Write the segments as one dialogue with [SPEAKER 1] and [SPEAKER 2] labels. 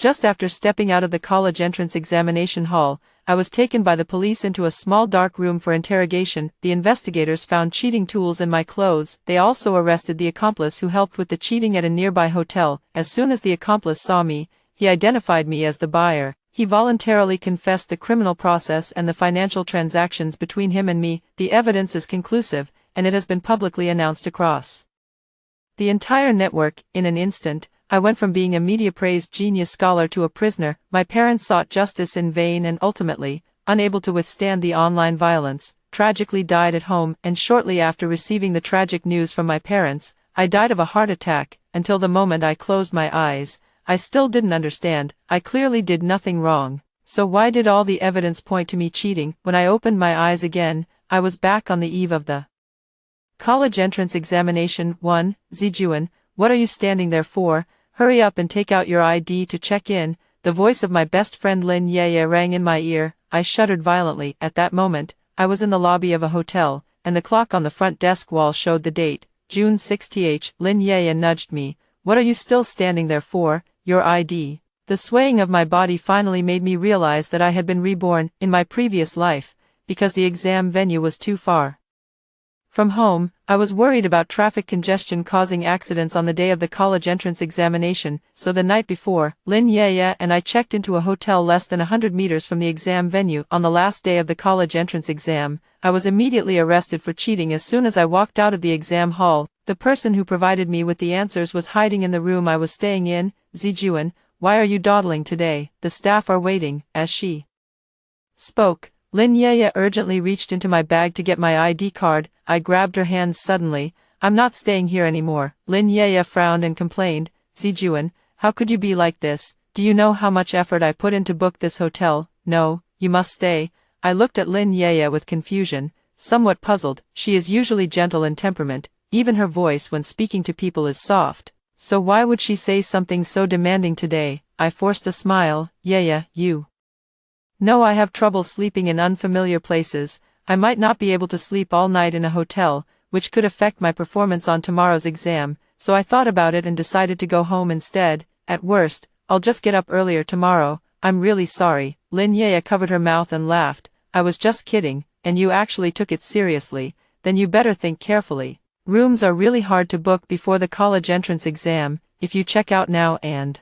[SPEAKER 1] Just after stepping out of the college entrance examination hall, I was taken by the police into a small dark room for interrogation. The investigators found cheating tools in my clothes. They also arrested the accomplice who helped with the cheating at a nearby hotel. As soon as the accomplice saw me, he identified me as the buyer. He voluntarily confessed the criminal process and the financial transactions between him and me. The evidence is conclusive, and it has been publicly announced across the entire network. In an instant, I went from being a media-praised genius scholar to a prisoner. My parents sought justice in vain and ultimately, unable to withstand the online violence, tragically died at home. And shortly after receiving the tragic news from my parents, I died of a heart attack. Until the moment I closed my eyes, I still didn't understand. I clearly did nothing wrong. So why did all the evidence point to me cheating? When I opened my eyes again, I was back on the eve of the college entrance examination. 1. Zijuan, what are you standing there for? Hurry up and take out your ID to check in. The voice of my best friend Lin Yeye rang in my ear. I shuddered violently. At that moment, I was in the lobby of a hotel, and the clock on the front desk wall showed the date, June 6th. Lin Yeye nudged me. What are you still standing there for? Your ID. The swaying of my body finally made me realize that I had been reborn in my previous life, because the exam venue was too far from home. I was worried about traffic congestion causing accidents on the day of the college entrance examination, so the night before, Lin Yeye and I checked into a hotel less than 100 meters from the exam venue. On the last day of the college entrance exam, I was immediately arrested for cheating. As soon as I walked out of the exam hall, the person who provided me with the answers was hiding in the room I was staying in. Zijuan, why are you dawdling today? The staff are waiting. As she spoke, Lin Yeye urgently reached into my bag to get my ID card. I grabbed her hands suddenly. I'm not staying here anymore. Lin Yeye frowned and complained. Zijuan, how could you be like this? Do you know how much effort I put in to book this hotel? No, you must stay. I looked at Lin Yeye with confusion, somewhat puzzled. She is usually gentle in temperament. Even her voice when speaking to people is soft. So why would she say something so demanding today? I forced a smile. Yeye, you know I have trouble sleeping in unfamiliar places. I might not be able to sleep all night in a hotel, which could affect my performance on tomorrow's exam, so I thought about it and decided to go home instead. At worst, I'll just get up earlier tomorrow. I'm really sorry. Lin Yeye covered her mouth and laughed. I was just kidding, and you actually took it seriously. Then you better think carefully. Rooms are really hard to book before the college entrance exam. If you check out now and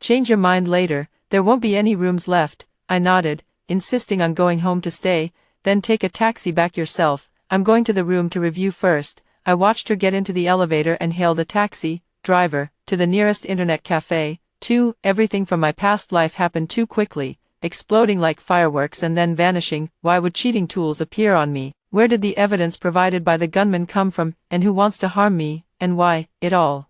[SPEAKER 1] change your mind later, there won't be any rooms left. I nodded, insisting on going home to stay. Then take a taxi back yourself. I'm going to the room to review first. I watched her get into the elevator and hailed a taxi driver to the nearest internet cafe. 2. Everything from my past life happened too quickly, exploding like fireworks and then vanishing. Why would cheating tools appear on me? Where did the evidence provided by the gunman come from, and who wants to harm me, and why? It all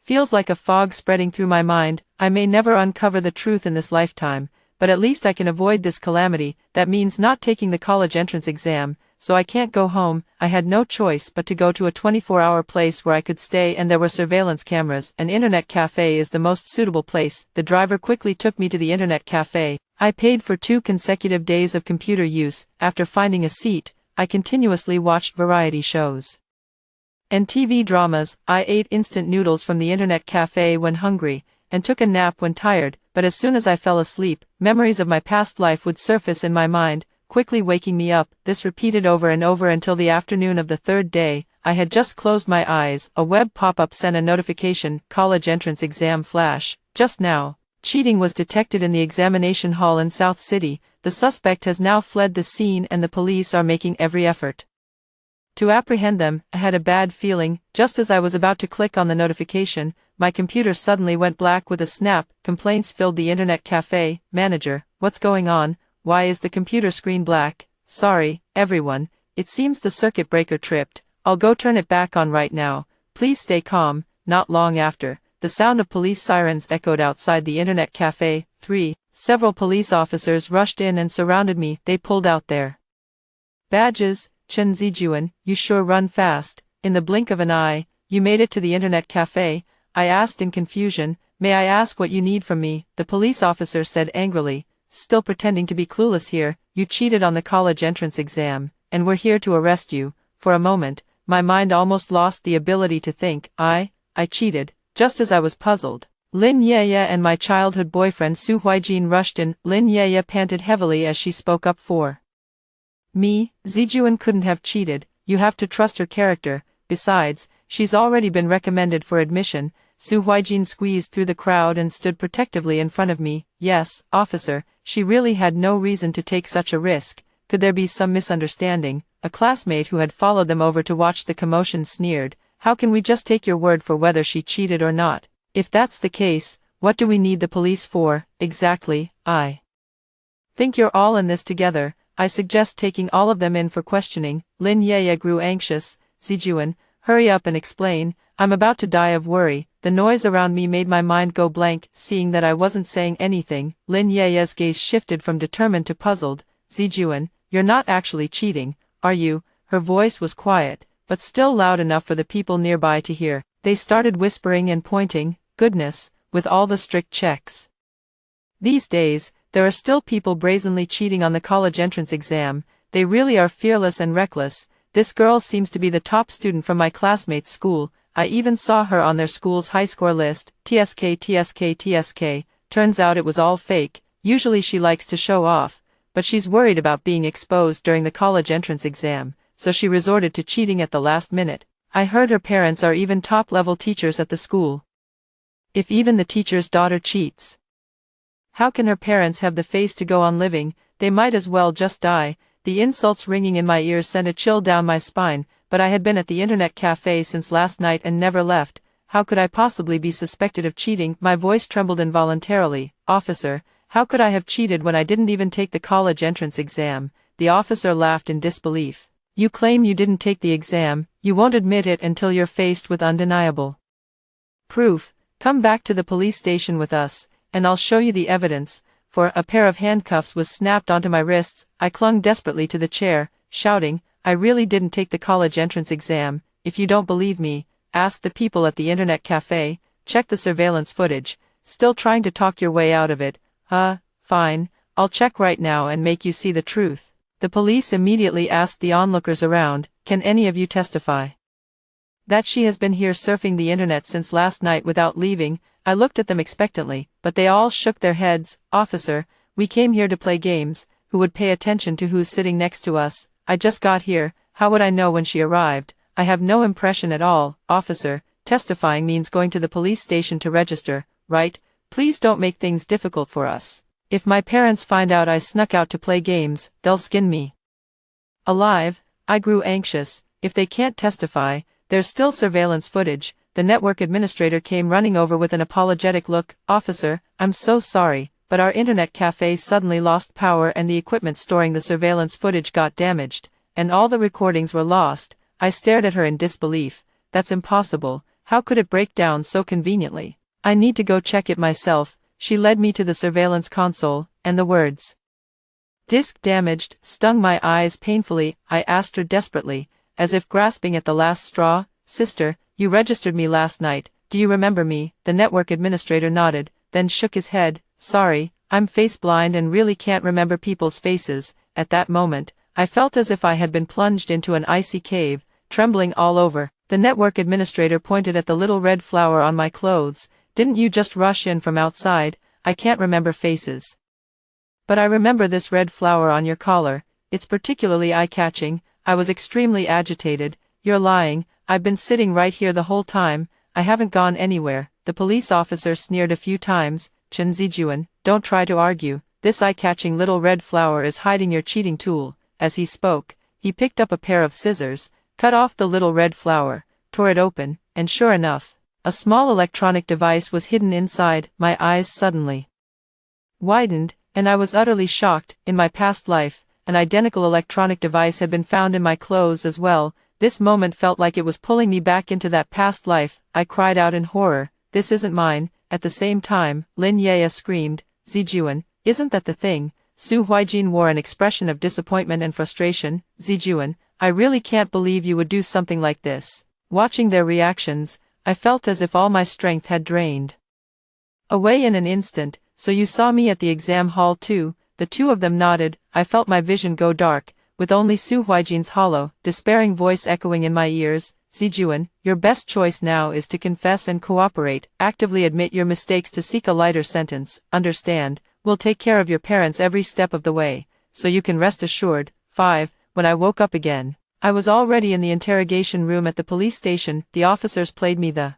[SPEAKER 1] feels like a fog spreading through my mind. I may never uncover the truth in this lifetime, but at least I can avoid this calamity. That means not taking the college entrance exam, so I can't go home. I had no choice but to go to a 24-hour place where I could stay, and there were surveillance cameras. An internet cafe is the most suitable place. The driver quickly took me to the internet cafe. I paid for 2 consecutive days of computer use. After finding a seat, I continuously watched variety shows and TV dramas. I ate instant noodles from the internet cafe when hungry, and took a nap when tired, but as soon as I fell asleep, memories of my past life would surface in my mind, quickly waking me up. This repeated over and over until the afternoon of the 3rd day. I had just closed my eyes. A web pop-up sent a notification, college entrance exam flash. Just now, cheating was detected in the examination hall in South City. The suspect has now fled the scene and the police are making every effort to apprehend them. I had a bad feeling. Just as I was about to click on the notification, my computer suddenly went black with a snap. Complaints filled the internet cafe. Manager, what's going on? Why is the computer screen black? Sorry, everyone. It seems the circuit breaker tripped. I'll go turn it back on right now. Please stay calm. Not long after, the sound of police sirens echoed outside the internet cafe. 3. Several police officers rushed in and surrounded me. They pulled out their badges. Chen Zijuan, you sure run fast. In the blink of an eye, you made it to the internet cafe. I asked in confusion. May I ask what you need from me? The police officer said angrily, still pretending to be clueless here. You cheated on the college entrance exam, and we're here to arrest you. For a moment, my mind almost lost the ability to think. I cheated. Just as I was puzzled, Lin Yeye and my childhood boyfriend Su Huijin rushed in. Lin Yeye panted heavily as she spoke up for me. Zijuan couldn't have cheated, you have to trust her character, besides, she's already been recommended for admission. Su Huijin squeezed through the crowd and stood protectively in front of me. Yes, officer, she really had no reason to take such a risk. Could there be some misunderstanding? A classmate who had followed them over to watch the commotion sneered. How can we just take your word for whether she cheated or not? If that's the case, what do we need the police for? Exactly, I think you're all in this together. I suggest taking all of them in for questioning. Lin Yeye grew anxious. Zijuan, hurry up and explain. I'm about to die of worry. The noise around me made my mind go blank. Seeing that I wasn't saying anything, Lin Yeye's gaze shifted from determined to puzzled. Zijuan, you're not actually cheating, are you? Her voice was quiet, but still loud enough for the people nearby to hear. They started whispering and pointing. Goodness, with all the strict checks these days, there are still people brazenly cheating on the college entrance exam. They really are fearless and reckless. This girl seems to be the top student from my classmate's school. I even saw her on their school's high score list. TSK. Turns out it was all fake. Usually she likes to show off, but she's worried about being exposed during the college entrance exam, so she resorted to cheating at the last minute. I heard her parents are even top-level teachers at the school. If even the teacher's daughter cheats, how can her parents have the face to go on living? They might as well just die. The insults ringing in my ears sent a chill down my spine, but I had been at the internet cafe since last night and never left. How could I possibly be suspected of cheating? My voice trembled involuntarily. Officer, how could I have cheated when I didn't even take the college entrance exam? The officer laughed in disbelief. You claim you didn't take the exam, you won't admit it until you're faced with undeniable proof. Come back to the police station with us, and I'll show you the evidence. For a pair of handcuffs was snapped onto my wrists. I clung desperately to the chair, shouting, I really didn't take the college entrance exam. If you don't believe me, ask the people at the internet cafe. Check the surveillance footage. Still trying to talk your way out of it? Fine, I'll check right now and make you see the truth. The police immediately asked the onlookers around, can any of you testify that she has been here surfing the internet since last night without leaving? I looked at them expectantly, but they all shook their heads. Officer, we came here to play games. Who would pay attention to who's sitting next to us? I just got here, how would I know when she arrived? I have no impression at all. Officer, testifying means going to the police station to register, right? Please don't make things difficult for us. If my parents find out I snuck out to play games, they'll skin me alive. I grew anxious. If they can't testify, there's still surveillance footage. The network administrator came running over with an apologetic look. Officer, I'm so sorry, but our internet cafe suddenly lost power and the equipment storing the surveillance footage got damaged, and all the recordings were lost. I stared at her in disbelief. That's impossible. How could it break down so conveniently? I need to go check it myself. She led me to the surveillance console, and the words, "Disk damaged," stung my eyes painfully. I asked her desperately, as if grasping at the last straw, Sister, you registered me last night, do you remember me? The network administrator nodded, then shook his head. Sorry, I'm face blind and really can't remember people's faces. At that moment, I felt as if I had been plunged into an icy cave, trembling all over. The network administrator pointed at the little red flower on my clothes. Didn't you just rush in from outside? I can't remember faces, but I remember this red flower on your collar. It's particularly eye-catching. I was extremely agitated. You're lying. I've been sitting right here the whole time. I haven't gone anywhere. The police officer sneered a few times. Chen Zijuan, don't try to argue. This eye-catching little red flower is hiding your cheating tool. As he spoke, he picked up a pair of scissors, cut off the little red flower, tore it open, and sure enough, a small electronic device was hidden inside. My eyes suddenly widened, and I was utterly shocked. In my past life, an identical electronic device had been found in my clothes as well. This moment felt like it was pulling me back into that past life. I cried out in horror, this isn't mine. At the same time, Lin Yeye screamed, Zijuan, isn't that the thing? Su Huijin wore an expression of disappointment and frustration. Zijuan, I really can't believe you would do something like this. Watching their reactions, I felt as if all my strength had drained away in an instant. So you saw me at the exam hall too? The two of them nodded. I felt my vision go dark, with only Su Huijin's hollow, despairing voice echoing in my ears. Zijuan, your best choice now is to confess and cooperate, actively admit your mistakes to seek a lighter sentence, understand, we'll take care of your parents every step of the way, so you can rest assured. 5. When I woke up again, I was already in the interrogation room at the police station. The officers played me the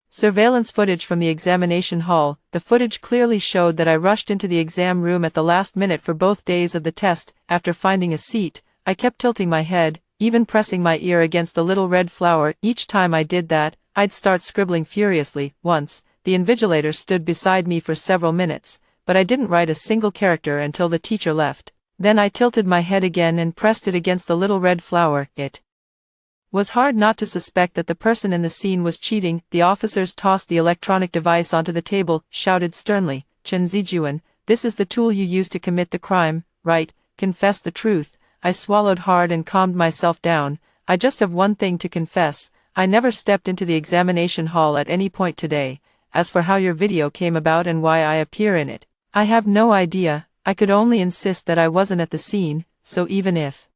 [SPEAKER 1] surveillance footage from the examination hall. The footage clearly showed that I rushed into the exam room at the last minute for both days of the test. After finding a seat, I kept tilting my head, even pressing my ear against the little red flower. Each time I did that, I'd start scribbling furiously. Once, the invigilator stood beside me for several minutes, but I didn't write a single character until the teacher left. Then I tilted my head again and pressed it against the little red flower. It was hard not to suspect that the person in the scene was cheating. The officers tossed the electronic device onto the table, shouted sternly, "Chen Zijuan, this is the tool you used to commit the crime, right? Confess the truth." I swallowed hard and calmed myself down. I just have one thing to confess. I never stepped into the examination hall at any point today. As for how your video came about and why I appear in it, I have no idea. I could only insist that I wasn't at the scene, so even if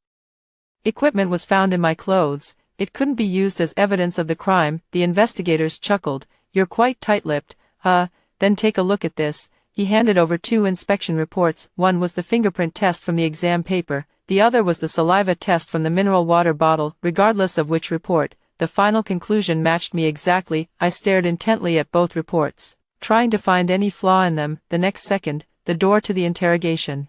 [SPEAKER 1] equipment was found in my clothes, it couldn't be used as evidence of the crime. The investigators chuckled. "You're quite tight-lipped, huh? Then take a look at this." He handed over 2 inspection reports. One was the fingerprint test from the exam paper, the other was the saliva test from the mineral water bottle. Regardless of which report, the final conclusion matched me exactly. I stared intently at both reports, trying to find any flaw in them. The next second, the door to the interrogation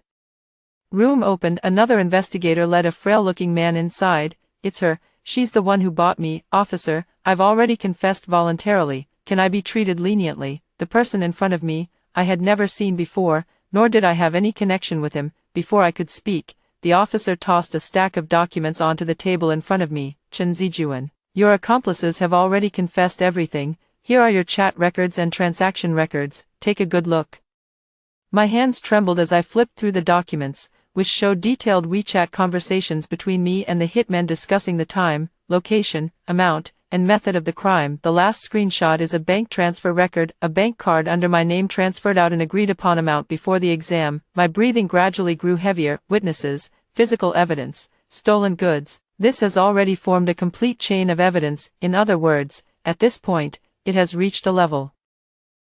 [SPEAKER 1] room opened. Another investigator led a frail-looking man inside. "It's her. She's the one who bought me, officer. I've already confessed voluntarily. Can I be treated leniently?" The person in front of me, I had never seen before, nor did I have any connection with him. Before I could speak, the officer tossed a stack of documents onto the table in front of me. "Chen Zijuan, your accomplices have already confessed everything. Here are your chat records and transaction records. Take a good look." My hands trembled as I flipped through the documents, which showed detailed WeChat conversations between me and the hitman discussing the time, location, amount, and method of the crime. The last screenshot is a bank transfer record, a bank card under my name transferred out an agreed-upon amount before the exam. My breathing gradually grew heavier. Witnesses, physical evidence, stolen goods. This has already formed a complete chain of evidence. In other words, at this point, it has reached a level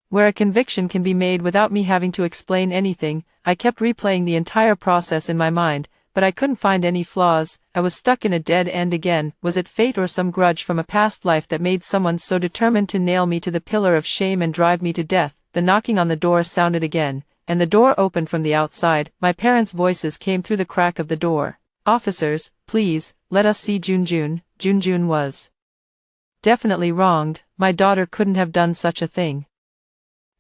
[SPEAKER 1] where a conviction can be made without me having to explain anything. I kept replaying the entire process in my mind, but I couldn't find any flaws. I was stuck in a dead end again. Was it fate or some grudge from a past life that made someone so determined to nail me to the pillar of shame and drive me to death? The knocking on the door sounded again, and the door opened from the outside. My parents' voices came through the crack of the door. "Officers, please, let us see Junjun." Junjun was definitely wronged. My daughter couldn't have done such a thing.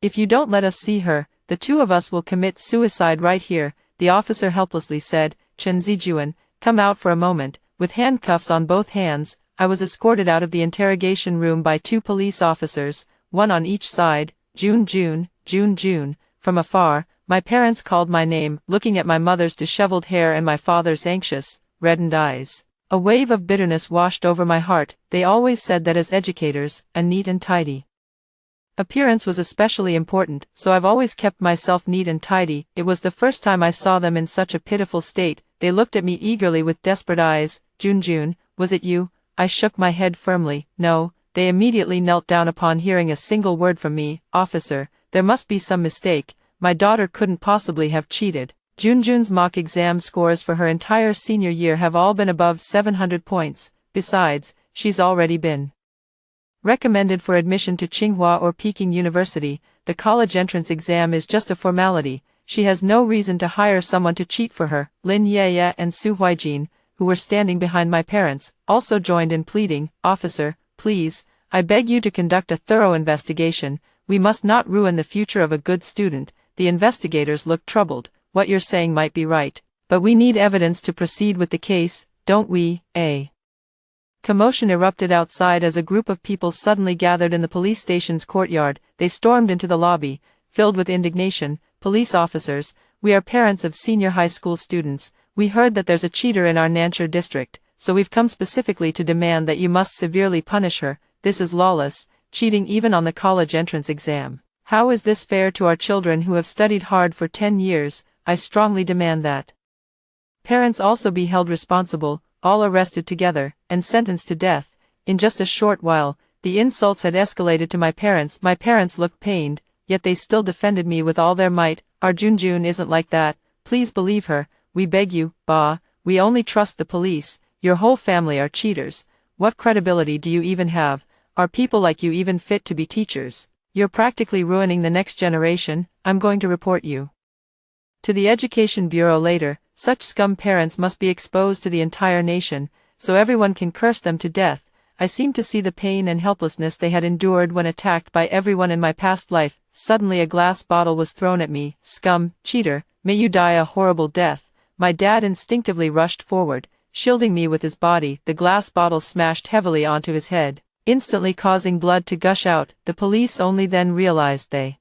[SPEAKER 1] "If you don't let us see her, the 2 of us will commit suicide right here," the officer helplessly said. "Chen Zijuan, come out for a moment." With handcuffs on both hands, I was escorted out of the interrogation room by 2 police officers, one on each side. "Junjun, Junjun." From afar, my parents called my name, looking at my mother's disheveled hair and my father's anxious, reddened eyes. A wave of bitterness washed over my heart. They always said that as educators, a neat and tidy appearance was especially important, so I've always kept myself neat and tidy. It was the first time I saw them in such a pitiful state. They looked at me eagerly with desperate eyes. "Junjun, was it you?" I shook my head firmly. "No." They immediately knelt down upon hearing a single word from me. "Officer, there must be some mistake. My daughter couldn't possibly have cheated." Junjun's mock exam scores for her entire senior year have all been above 700 points. Besides, she's already been recommended for admission to Tsinghua or Peking University. The college entrance exam is just a formality. She has no reason to hire someone to cheat for her. Lin Yeye and Su Huijin, who were standing behind my parents, also joined in pleading. "Officer, please, I beg you to conduct a thorough investigation. We must not ruin the future of a good student." The investigators looked troubled. "What you're saying might be right, but we need evidence to proceed with the case, don't we, eh?" Commotion erupted outside as a group of people suddenly gathered in the police station's courtyard. They stormed into the lobby, filled with indignation. "Police officers, we are parents of senior high school students. We heard that there's a cheater in our Nanchur district, so we've come specifically to demand that you must severely punish her. This is lawless, cheating even on the college entrance exam. How is this fair to our children who have studied hard for 10 years? I strongly demand that parents also be held responsible, all arrested together, and sentenced to death." In just a short while, the insults had escalated to my parents. My parents looked pained, yet they still defended me with all their might. Our Junjun isn't like that. Please believe her, we beg you, Ba. We only trust the police. Your whole family are cheaters. What credibility do you even have? Are people like you even fit to be teachers? You're practically ruining the next generation. I'm going to report you to the Education Bureau later. Such scum parents must be exposed to the entire nation, so everyone can curse them to death. I seemed to see the pain and helplessness they had endured when attacked by everyone in my past life. Suddenly a glass bottle was thrown at me. Scum, cheater, may you die a horrible death. My dad instinctively rushed forward, shielding me with his body. The glass bottle smashed heavily onto his head, instantly causing blood to gush out. The police only then realized they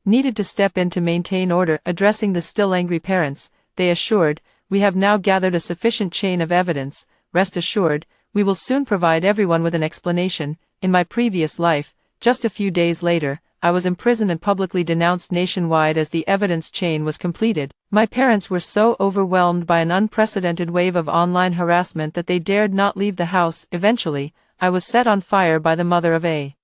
[SPEAKER 1] needed to step in to maintain order. Addressing the still angry parents, they assured, "We have now gathered a sufficient chain of evidence. Rest assured, we will soon provide everyone with an explanation." In my previous life, just a few days later, I was imprisoned and publicly denounced nationwide as the evidence chain was completed. My parents were so overwhelmed by an unprecedented wave of online harassment that they dared not leave the house. Eventually, I was set on fire by the mother of a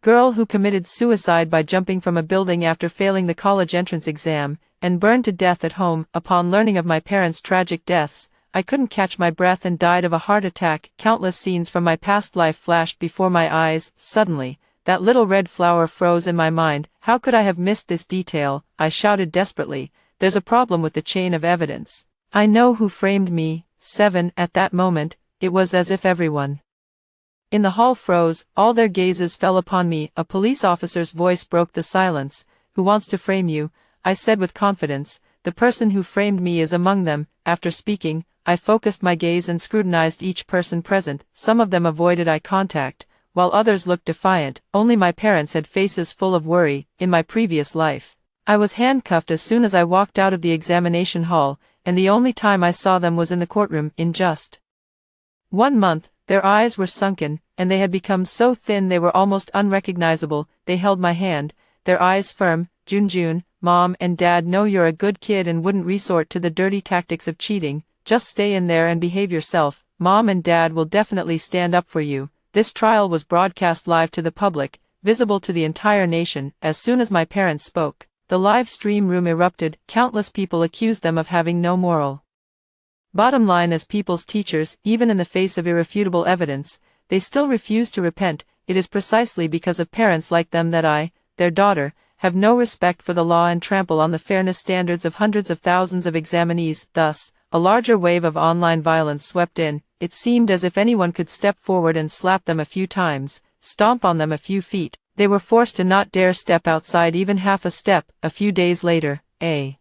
[SPEAKER 1] girl who committed suicide by jumping from a building after failing the college entrance exam, and burned to death at home. Upon learning of my parents' tragic deaths, I couldn't catch my breath and died of a heart attack. Countless scenes from my past life flashed before my eyes. Suddenly, that little red flower froze in my mind. How could I have missed this detail? I shouted desperately. There's a problem with the chain of evidence. I know who framed me. 7. At that moment, it was as if everyone in the hall froze. All their gazes fell upon me. A police officer's voice broke the silence. Who wants to frame you? I said with confidence. The person who framed me is among them. After speaking, I focused my gaze and scrutinized each person present. Some of them avoided eye contact, while others looked defiant. Only my parents had faces full of worry. In my previous life, I was handcuffed as soon as I walked out of the examination hall, and the only time I saw them was in the courtroom. In just 1 month, their eyes were sunken, and they had become so thin they were almost unrecognizable. They held my hand, their eyes firm. Junjun, Mom and Dad know you're a good kid and wouldn't resort to the dirty tactics of cheating. Just stay in there and behave yourself. Mom and Dad will definitely stand up for you. This trial was broadcast live to the public, visible to the entire nation. As soon as my parents spoke, the live stream room erupted. Countless people accused them of having no moral bottom line as people's teachers. Even in the face of irrefutable evidence, they still refuse to repent. It is precisely because of parents like them that I, their daughter, have no respect for the law and trample on the fairness standards of hundreds of thousands of examinees. Thus, a larger wave of online violence swept in. It seemed as if anyone could step forward and slap them a few times, stomp on them a few feet. They were forced to not dare step outside even half a step. A few days later, a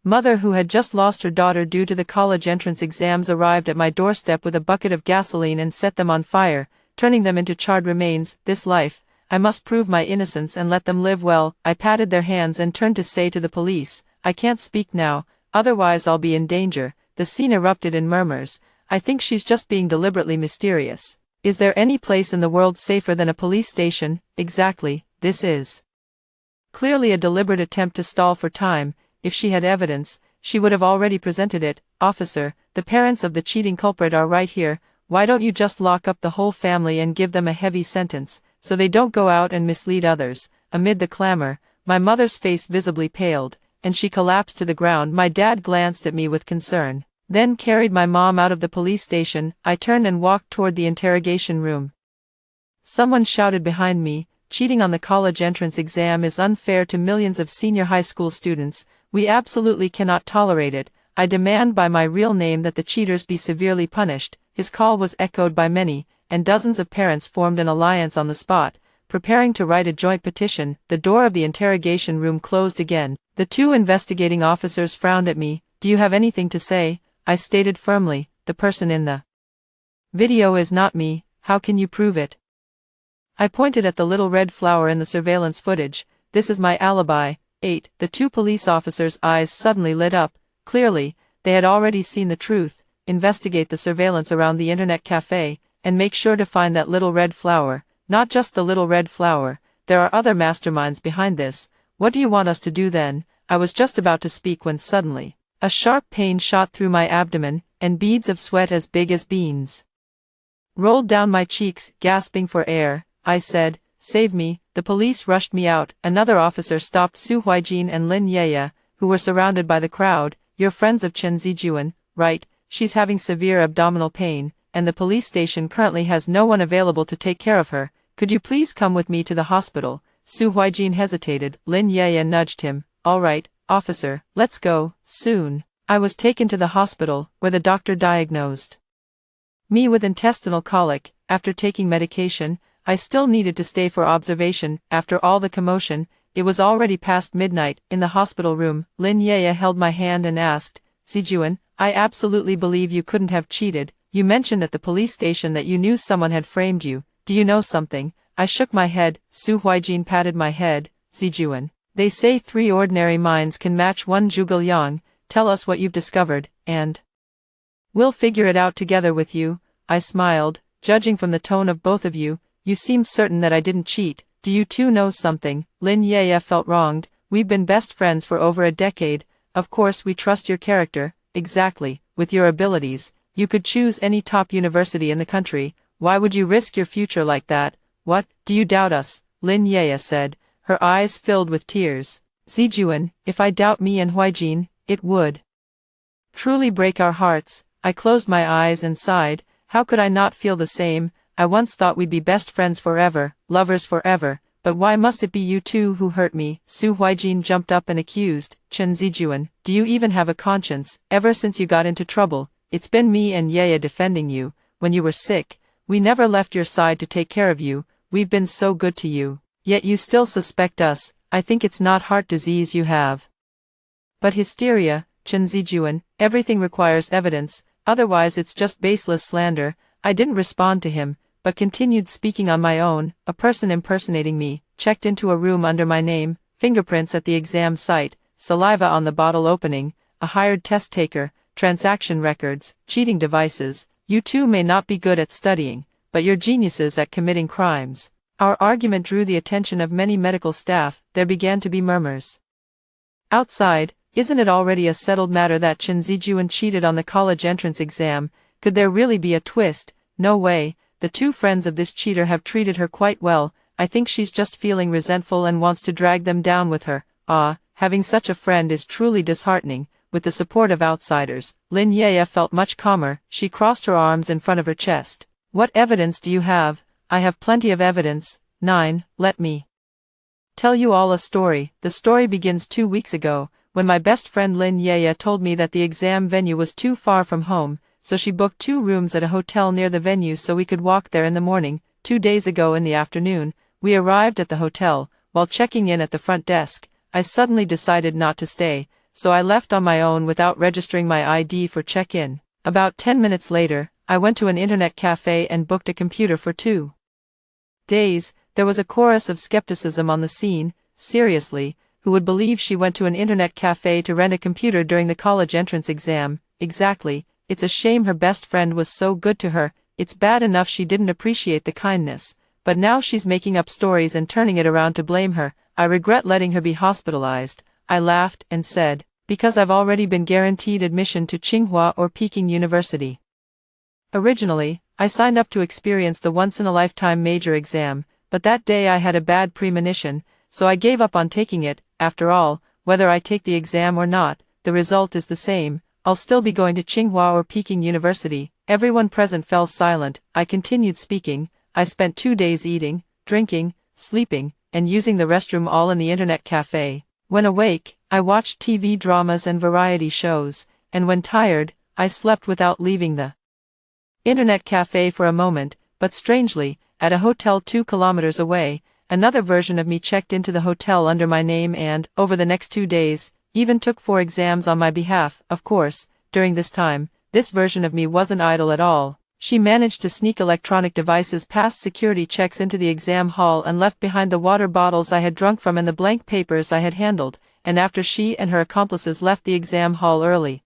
[SPEAKER 1] mother who had just lost her daughter due to the college entrance exams arrived at my doorstep with a bucket of gasoline and set them on fire, turning them into charred remains. This life, I must prove my innocence and let them live well. I patted their hands and turned to say to the police, I can't speak now, otherwise I'll be in danger. The scene erupted in murmurs. I think she's just being deliberately mysterious. Is there any place in the world safer than a police station? Exactly, this is clearly a deliberate attempt to stall for time. If she had evidence, she would have already presented it. Officer, the parents of the cheating culprit are right here. Why don't you just lock up the whole family and give them a heavy sentence, so they don't go out and mislead others? Amid the clamor, my mother's face visibly paled, and she collapsed to the ground. My dad glanced at me with concern, then carried my mom out of the police station. I turned and walked toward the interrogation room. Someone shouted behind me, cheating on the college entrance exam is unfair to millions of senior high school students. We absolutely cannot tolerate it. I demand by my real name that the cheaters be severely punished. His call was echoed by many, and dozens of parents formed an alliance on the spot, preparing to write a joint petition. The door of the interrogation room closed again. The 2 investigating officers frowned at me. Do you have anything to say? I stated firmly, the person in the video is not me. How can you prove it? I pointed at the little red flower in the surveillance footage. This is my alibi. 8. The 2 police officers' eyes suddenly lit up. Clearly, they had already seen the truth. Investigate the surveillance around the internet cafe, and make sure to find that little red flower. Not just the little red flower. There are other masterminds behind this. What do you want us to do then? I was just about to speak when suddenly, a sharp pain shot through my abdomen, and beads of sweat as big as beans rolled down my cheeks, gasping for air. I said, "Save me." The police rushed me out. Another officer stopped Su Huijin and Lin Yeye, who were surrounded by the crowd. "You're friends of Chen Zijuan, right? She's having severe abdominal pain, and the police station currently has no one available to take care of her. Could you please come with me to the hospital?" Su Huijin hesitated. Lin Yeye nudged him. "All right, officer, let's go, soon." I was taken to the hospital, where the doctor diagnosed me with intestinal colic. After taking medication, I still needed to stay for observation. After all the commotion, it was already past midnight. In the hospital room, Lin Yeye held my hand and asked, "Zijuan, I absolutely believe you couldn't have cheated. You mentioned at the police station that you knew someone had framed you. Do you know something?" I shook my head. Su Huijin patted my head. "Zijuan, they say 3 ordinary minds can match one Zhuge Liang. Tell us what you've discovered, and we'll figure it out together with you." I smiled. "Judging from the tone of both of you, you seem certain that I didn't cheat. Do you two know something?" Lin Yeye felt wronged. "We've been best friends for over a decade. Of course we trust your character." "Exactly. With your abilities, you could choose any top university in the country. Why would you risk your future like that?" "What, do you doubt us?" Lin Yeye said, her eyes filled with tears. "Zijuan, if I doubt me and Huijin, it would truly break our hearts." I closed my eyes and sighed. How could I not feel the same? I once thought we'd be best friends forever, lovers forever, but why must it be you two who hurt me? Su Huijin jumped up and accused, "Chen Zijuan, do you even have a conscience? Ever since you got into trouble, it's been me and Yeye defending you. When you were sick, we never left your side to take care of you. We've been so good to you. Yet you still suspect us. I think it's not heart disease you have, but hysteria." "Chen Zijuan, everything requires evidence, otherwise it's just baseless slander." I didn't respond to him, but continued speaking on my own. "A person impersonating me, checked into a room under my name, fingerprints at the exam site, saliva on the bottle opening, a hired test taker, transaction records, cheating devices. You two may not be good at studying, but you're geniuses at committing crimes." Our argument drew the attention of many medical staff. There began to be murmurs outside. "Isn't it already a settled matter that Chen Zijuan cheated on the college entrance exam? Could there really be a twist? No way. The two friends of this cheater have treated her quite well. I think she's just feeling resentful and wants to drag them down with her." "Ah, having such a friend is truly disheartening." With the support of outsiders, Lin Yeye felt much calmer. She crossed her arms in front of her chest. "What evidence do you have?" "I have plenty of evidence." 9. Let me tell you all a story. The story begins 2 weeks ago, when my best friend Lin Yeye told me that the exam venue was too far from home, so she booked 2 rooms at a hotel near the venue so we could walk there in the morning. 2 days ago in the afternoon, we arrived at the hotel. While checking in at the front desk, I suddenly decided not to stay, so I left on my own without registering my ID for check-in. About 10 minutes later, I went to an internet cafe and booked a computer for 2 days. There was a chorus of skepticism on the scene. "Seriously, who would believe she went to an internet cafe to rent a computer during the college entrance exam?" "Exactly. It's a shame her best friend was so good to her. It's bad enough she didn't appreciate the kindness, but now she's making up stories and turning it around to blame her. I regret letting her be hospitalized." I laughed and said, "Because I've already been guaranteed admission to Tsinghua or Peking University." Originally, I signed up to experience the once-in-a-lifetime major exam, but that day I had a bad premonition, so I gave up on taking it. After all, whether I take the exam or not, the result is the same. I'll still be going to Tsinghua or Peking University. Everyone present fell silent. I continued speaking. "I spent 2 days eating, drinking, sleeping, and using the restroom all in the internet cafe. When awake, I watched TV dramas and variety shows, and when tired, I slept without leaving the internet cafe for a moment." But strangely, at a hotel 2 kilometers away, another version of me checked into the hotel under my name and, over the next 2 days, even took 4 exams on my behalf. Of course, during this time, this version of me wasn't idle at all. She managed to sneak electronic devices past security checks into the exam hall and left behind the water bottles I had drunk from and the blank papers I had handled, and after she and her accomplices left the exam hall early,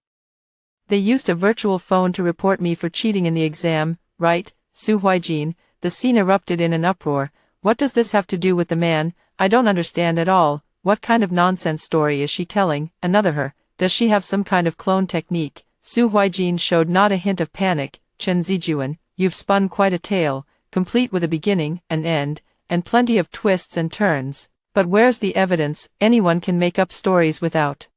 [SPEAKER 1] they used a virtual phone to report me for cheating in the exam. "Right, Su Huijin." The scene erupted in an uproar. "What does this have to do with the man? I don't understand at all. What kind of nonsense story is she telling?" Another her. "Does she have some kind of clone technique?" Su Huijin showed not a hint of panic. "Chen Zijuan, you've spun quite a tale, complete with a beginning, an end, and plenty of twists and turns. But where's the evidence? Anyone can make up stories without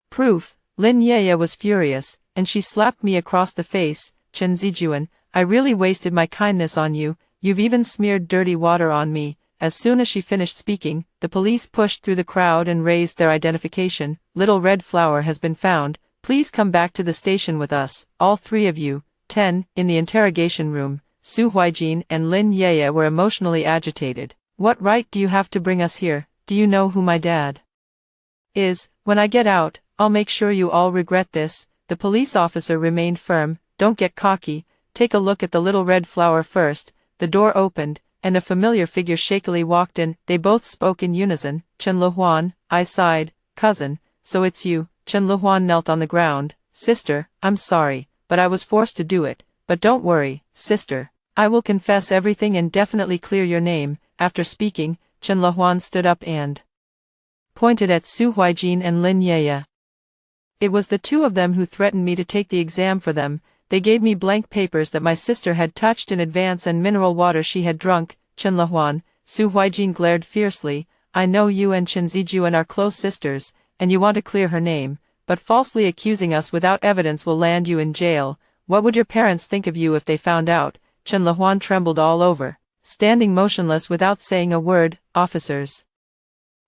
[SPEAKER 1] proof. Lin Yeye was furious, and she slapped me across the face. Chen Zijuan, I really wasted my kindness on you, you've even smeared dirty water on me. As soon as she finished speaking, the police pushed through the crowd and raised their identification. Little Red Flower has been found, please come back to the station with us, all three of you. 10. In the interrogation room, Su Huijin and Lin Yeye were emotionally agitated. What right do you have to bring us here? Do you know who my dad is? When I get out, I'll make sure you all regret this. The police officer remained firm. Don't get cocky, take a look at the Little Red Flower first. The door opened, and a familiar figure shakily walked in. They both spoke in unison. Chen Luhuan, I sighed. Cousin, so it's you. Chen Luhuan knelt on the ground. Sister, I'm sorry, but I was forced to do it. But don't worry, sister. I will confess everything and definitely clear your name. After speaking, Chen Luhuan stood up and pointed at Su Huijin and Lin Yeye. It was the two of them who threatened me to take the exam for them. They gave me blank papers that my sister had touched in advance and mineral water she had drunk. Chen Luhuan, Su Huijin glared fiercely. I know you and Chen Zijuan are close sisters, and you want to clear her name, but falsely accusing us without evidence will land you in jail. What would your parents think of you if they found out? Chen Luhuan trembled all over, standing motionless without saying a word. Officers,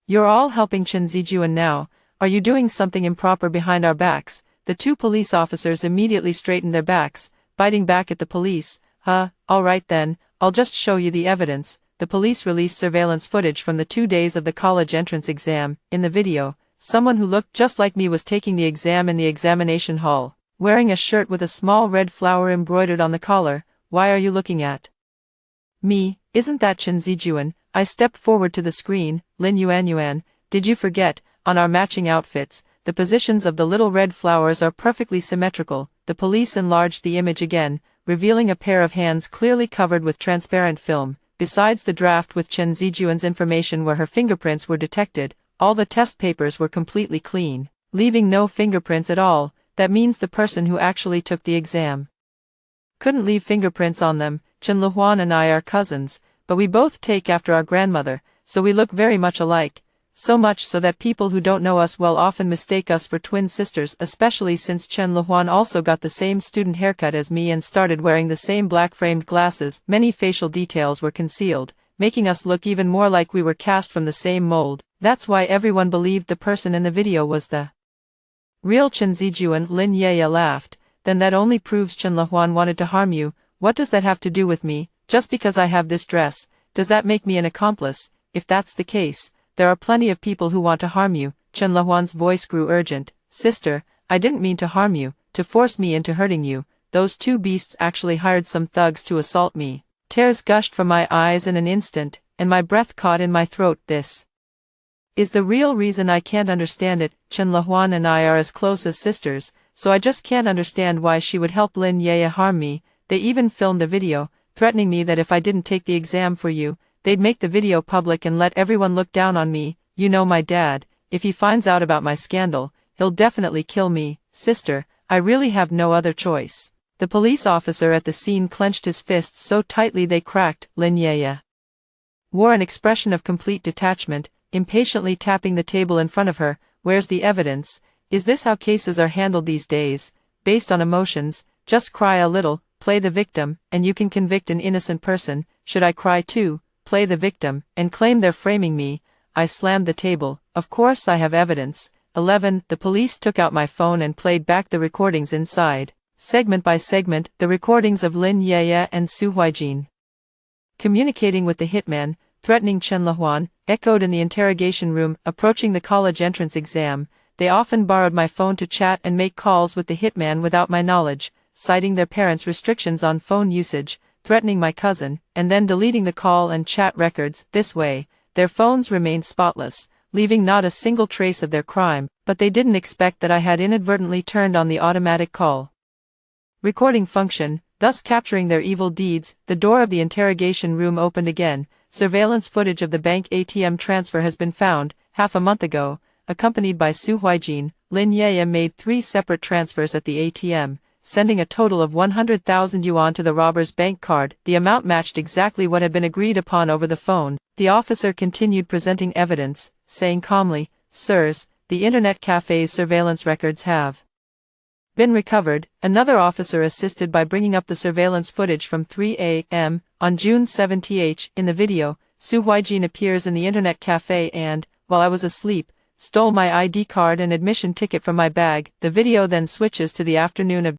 [SPEAKER 1] you're all helping Chen Zijuan now. Are you doing something improper behind our backs? The two police officers immediately straightened their backs, biting back at the police. All right then, I'll just show you the evidence. The police released surveillance footage from the 2 days of the college entrance exam. In the video, someone who looked just like me was taking the exam in the examination hall, wearing a shirt with a small red flower embroidered on the collar. Why are you looking at me? Isn't that Chen Zijuan? I stepped forward to the screen. Lin Yuan, did you forget? On our matching outfits, the positions of the little red flowers are perfectly symmetrical. The police enlarged the image again, revealing a pair of hands clearly covered with transparent film. Besides the draft with Chen Zijuan's information where her fingerprints were detected, all the test papers were completely clean, leaving no fingerprints at all. That means the person who actually took the exam couldn't leave fingerprints on them. Chen Luhuan and I are cousins, but we both take after our grandmother, so we look very much alike. So much so that people who don't know us well often mistake us for twin sisters, especially since Chen Luhuan also got the same student haircut as me and started wearing the same black-framed glasses. Many facial details were concealed, making us look even more like we were cast from the same mold. That's why everyone believed the person in the video was the real Chen Zijuan. Lin Yeye laughed. Then that only proves Chen Luhuan wanted to harm you. What does that have to do with me? Just because I have this dress, does that make me an accomplice? If that's the case, there are plenty of people who want to harm you. Chen Luhuan's voice grew urgent. Sister, I didn't mean to harm you, to force me into hurting you. Those two beasts actually hired some thugs to assault me. Tears gushed from my eyes in an instant, and my breath caught in my throat. This is the real reason I can't understand it. Chen Luhuan and I are as close as sisters, so I just can't understand why she would help Lin Yeye harm me. They even filmed a video, threatening me that if I didn't take the exam for you, they'd make the video public and let everyone look down on me. You know my dad, if he finds out about my scandal, he'll definitely kill me. Sister, I really have no other choice. The police officer at the scene clenched his fists so tightly they cracked. Lin Yeye wore an expression of complete detachment, impatiently tapping the table in front of her. Where's the evidence? Is this how cases are handled these days? Based on emotions, just cry a little, play the victim, and you can convict an innocent person. Should I cry too, play the victim, and claim they're framing me? I slammed the table. Of course I have evidence. 11. The police took out my phone and played back the recordings inside, segment by segment, the recordings of Lin Yeye and Su Huijin communicating with the hitman, threatening Chen Luhuan, echoed in the interrogation room. Approaching the college entrance exam, they often borrowed my phone to chat and make calls with the hitman without my knowledge, citing their parents' restrictions on phone usage, threatening my cousin, and then deleting the call and chat records. This way, their phones remained spotless, leaving not a single trace of their crime. But they didn't expect that I had inadvertently turned on the automatic call recording function, thus capturing their evil deeds. The door of the interrogation room opened again. Surveillance footage of the bank ATM transfer has been found. Half a month ago, accompanied by Su Huijin, Lin Yeye made 3 separate transfers at the ATM, sending a total of 100,000 yuan to the robber's bank card. The amount matched exactly what had been agreed upon over the phone. The officer continued presenting evidence, saying calmly, "Sirs, the internet cafe's surveillance records have been recovered." Another officer assisted by bringing up the surveillance footage from 3 a.m. on June 17. In the video, Su Huijin appears in the internet cafe and, while I was asleep, stole my ID card and admission ticket from my bag. The video then switches to the afternoon of